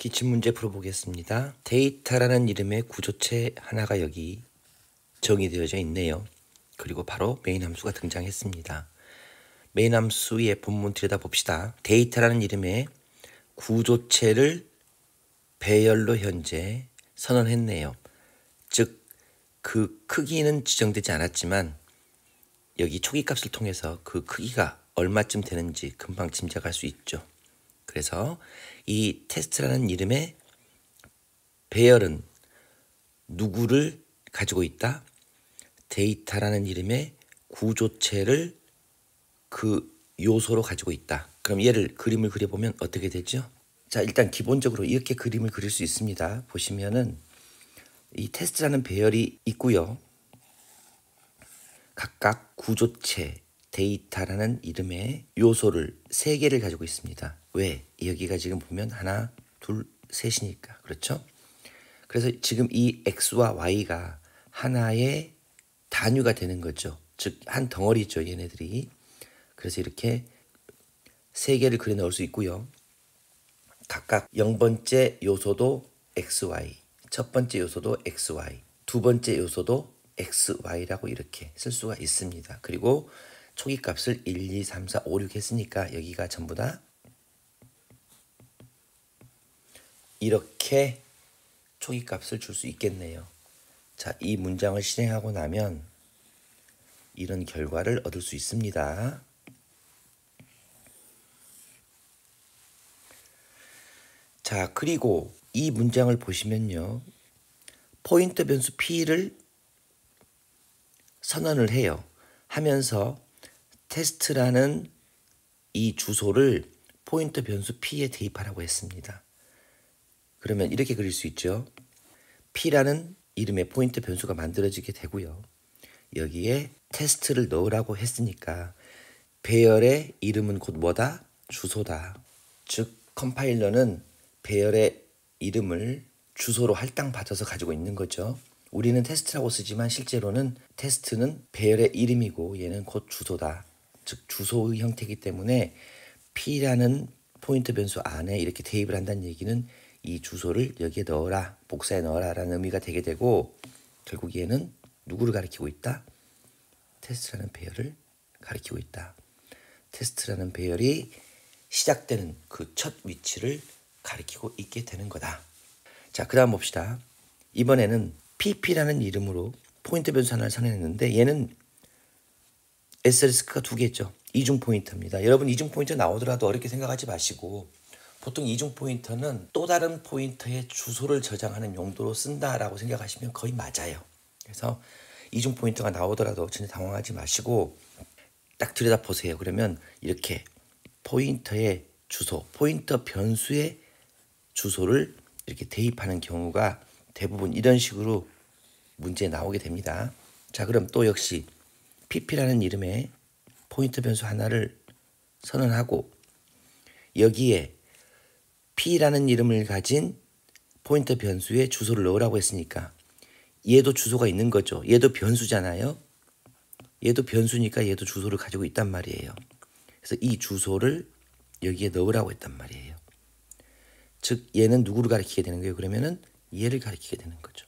기출문제 풀어보겠습니다. 데이터라는 이름의 구조체 하나가 여기 정의되어져 있네요. 그리고 바로 메인 함수가 등장했습니다. 메인 함수의 본문 들여다봅시다. 데이터라는 이름의 구조체를 배열로 현재 선언했네요. 즉, 그 크기는 지정되지 않았지만 여기 초기값을 통해서 그 크기가 얼마쯤 되는지 금방 짐작할 수 있죠. 그래서 이 테스트라는 이름의 배열은 누구를 가지고 있다? 데이터라는 이름의 구조체를 그 요소로 가지고 있다. 그럼 얘를 그림을 그려보면 어떻게 되죠? 자, 일단 기본적으로 이렇게 그림을 그릴 수 있습니다. 보시면은 이 테스트라는 배열이 있고요. 각각 구조체, 데이터라는 이름의 요소를 3개를 가지고 있습니다. 왜? 여기가 지금 보면 하나, 둘, 셋이니까. 그렇죠? 그래서 지금 이 x와 y가 하나의 단위가 되는 거죠. 즉, 한 덩어리죠, 얘네들이. 그래서 이렇게 3개를 그려 넣을 수 있고요. 각각 0번째 요소도 xy, 첫 번째 요소도 xy, 두 번째 요소도 xy라고 이렇게 쓸 수가 있습니다. 그리고 초기값을 1, 2, 3, 4, 5, 6 했으니까 여기가 전부 다 이렇게 초기값을 줄 수 있겠네요. 자, 이 문장을 실행하고 나면 이런 결과를 얻을 수 있습니다. 자, 그리고 이 문장을 보시면요. 포인터 변수 p를 선언을 해요. 하면서 테스트라는 이 주소를 포인터 변수 p에 대입하라고 했습니다. 그러면 이렇게 그릴 수 있죠. p라는 이름의 포인터 변수가 만들어지게 되고요. 여기에 테스트를 넣으라고 했으니까 배열의 이름은 곧 뭐다? 주소다. 즉 컴파일러는 배열의 이름을 주소로 할당받아서 가지고 있는 거죠. 우리는 테스트라고 쓰지만 실제로는 테스트는 배열의 이름이고 얘는 곧 주소다. 즉 주소의 형태이기 때문에 p라는 포인터 변수 안에 이렇게 대입을 한다는 얘기는 이 주소를 여기에 넣어라, 복사해 넣어라 라는 의미가 되게 되고, 결국 얘는 누구를 가리키고 있다? 테스트라는 배열을 가리키고 있다. 테스트라는 배열이 시작되는 그 첫 위치를 가리키고 있게 되는 거다. 자, 그 다음 봅시다. 이번에는 pp라는 이름으로 포인터 변수 하나를 선언했는데 얘는 SRS가 2개죠. 이중 포인터입니다. 여러분 이중 포인터 나오더라도 어렵게 생각하지 마시고 보통 이중 포인터는 또 다른 포인터의 주소를 저장하는 용도로 쓴다라고 생각하시면 거의 맞아요. 그래서 이중 포인터가 나오더라도 전혀 당황하지 마시고 딱 들여다보세요. 그러면 이렇게 포인터의 주소, 포인터 변수의 주소를 이렇게 대입하는 경우가 대부분 이런 식으로 문제에 나오게 됩니다. 자, 그럼 또 역시 pp라는 이름의 포인터 변수 하나를 선언하고 여기에 p라는 이름을 가진 포인터 변수에 주소를 넣으라고 했으니까 얘도 주소가 있는 거죠. 얘도 변수잖아요. 얘도 변수니까 얘도 주소를 가지고 있단 말이에요. 그래서 이 주소를 여기에 넣으라고 했단 말이에요. 즉 얘는 누구를 가리키게 되는 거예요? 그러면은 얘를 가리키게 되는 거죠.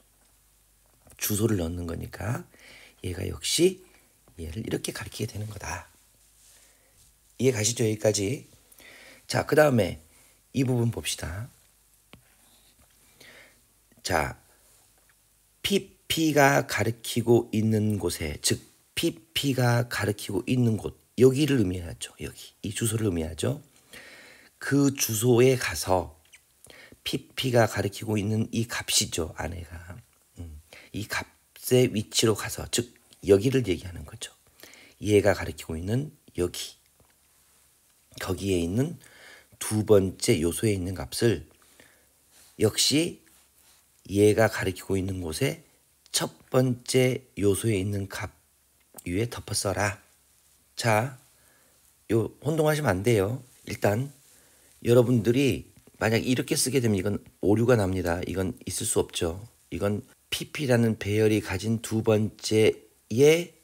주소를 넣는 거니까 얘가 역시 얘를 이렇게 가리키게 되는 거다. 이해 가시죠? 여기까지. 자, 그 다음에 이 부분 봅시다. 자, pp가 가리키고 있는 곳에, 즉 pp가 가리키고 있는 곳, 여기를 의미하죠. 여기 이 주소를 의미하죠. 그 주소에 가서 pp가 가리키고 있는 이 값이죠. 안에가 이 값의 위치로 가서, 즉 여기를 얘기하는 거죠. 얘가 가리키고 있는 여기, 거기에 있는 두 번째 요소에 있는 값을 역시 얘가 가리키고 있는 곳에 첫 번째 요소에 있는 값 위에 덮어 써라. 자, 요 혼동하시면 안 돼요. 일단 여러분들이 만약 이렇게 쓰게 되면 이건 오류가 납니다. 이건 있을 수 없죠. 이건 pp라는 배열이 가진 두 번째의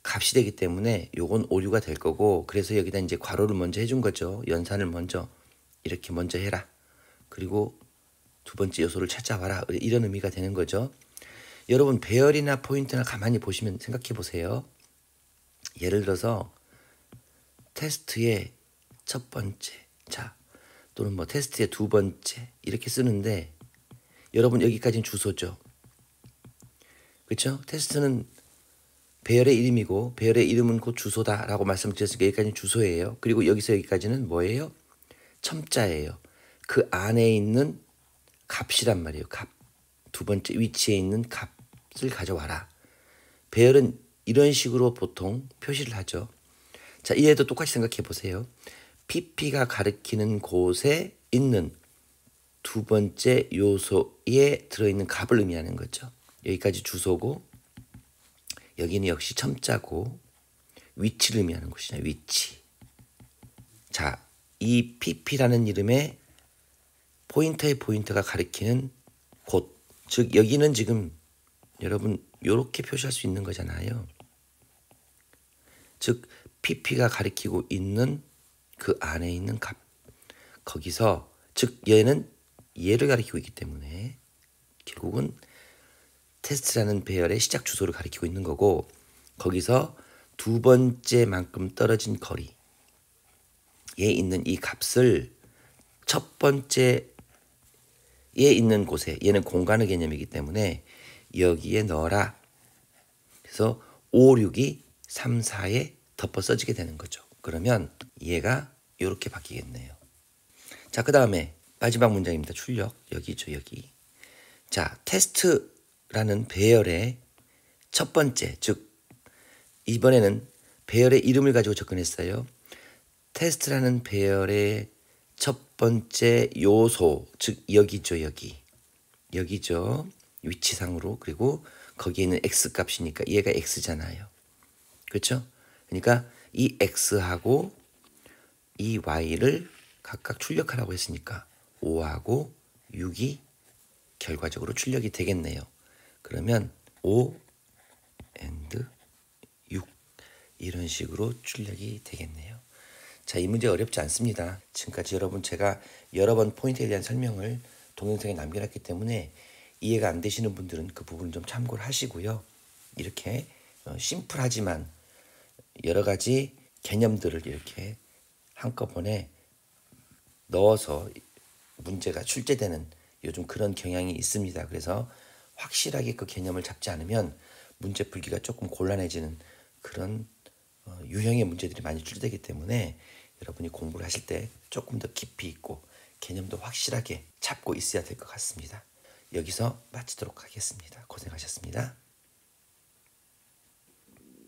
값이 되기 때문에 요건 오류가 될 거고, 그래서 여기다 이제 괄호를 먼저 해준 거죠. 연산을 먼저 이렇게 먼저 해라. 그리고 두 번째 요소를 찾아와라. 이런 의미가 되는 거죠. 여러분 배열이나 포인트나 가만히 보시면 생각해 보세요. 예를 들어서 테스트의 첫 번째, 자 또는 뭐 테스트의 두 번째 이렇게 쓰는데 여러분 여기까지는 주소죠. 그렇죠? 테스트는 배열의 이름이고 배열의 이름은 곧 주소다라고 말씀드렸으니까 여기까지는 주소예요. 그리고 여기서 여기까지는 뭐예요? 첨자예요. 그 안에 있는 값이란 말이에요. 값. 두 번째 위치에 있는 값을 가져와라. 배열은 이런 식으로 보통 표시를 하죠. 자, 이해도 똑같이 생각해 보세요. PP가 가리키는 곳에 있는 두 번째 요소에 들어있는 값을 의미하는 거죠. 여기까지 주소고 여기는 역시 첨자고 위치를 의미하는 곳이냐 위치. 자, 이 PP라는 이름의 포인터의 포인터가 가리키는 곳, 즉 여기는 지금 여러분 이렇게 표시할 수 있는 거잖아요. 즉 PP가 가리키고 있는 그 안에 있는 값, 거기서 즉 얘는 얘를 가리키고 있기 때문에 결국은 테스트라는 배열의 시작 주소를 가리키고 있는 거고 거기서 두 번째만큼 떨어진 거리에 있는 이 값을 첫 번째에 있는 곳에 얘는 공간의 개념이기 때문에 여기에 넣어라. 그래서 5, 6이 3, 4에 덮어 써지게 되는 거죠. 그러면 얘가 이렇게 바뀌겠네요. 자, 그 다음에 마지막 문장입니다. 출력 여기죠. 여기. 자, 테스트라는 배열의 첫 번째, 즉 이번에는 배열의 이름을 가지고 접근했어요. 테스트라는 배열의 첫 번째 요소, 즉 여기죠. 여기죠. 위치상으로. 그리고 거기에 있는 x 값이니까 얘가 x잖아요. 그렇죠? 그러니까 이 x하고 이 y를 각각 출력하라고 했으니까 5하고 6이 결과적으로 출력이 되겠네요. 그러면 5 and 6 이런 식으로 출력이 되겠네요. 자, 이 문제 어렵지 않습니다. 지금까지 여러분 제가 여러 번 포인트에 대한 설명을 동영상에 남겨놨기 때문에 이해가 안 되시는 분들은 그 부분을 좀 참고를 하시고요. 이렇게 심플하지만 여러 가지 개념들을 이렇게 한꺼번에 넣어서 문제가 출제되는 요즘 그런 경향이 있습니다. 그래서 확실하게 그 개념을 잡지 않으면 문제 풀기가 조금 곤란해지는 그런 유형의 문제들이 많이 출제되기 때문에 여러분이 공부를 하실 때 조금 더 깊이 있고 개념도 확실하게 잡고 있어야 될 것 같습니다. 여기서 마치도록 하겠습니다. 고생하셨습니다.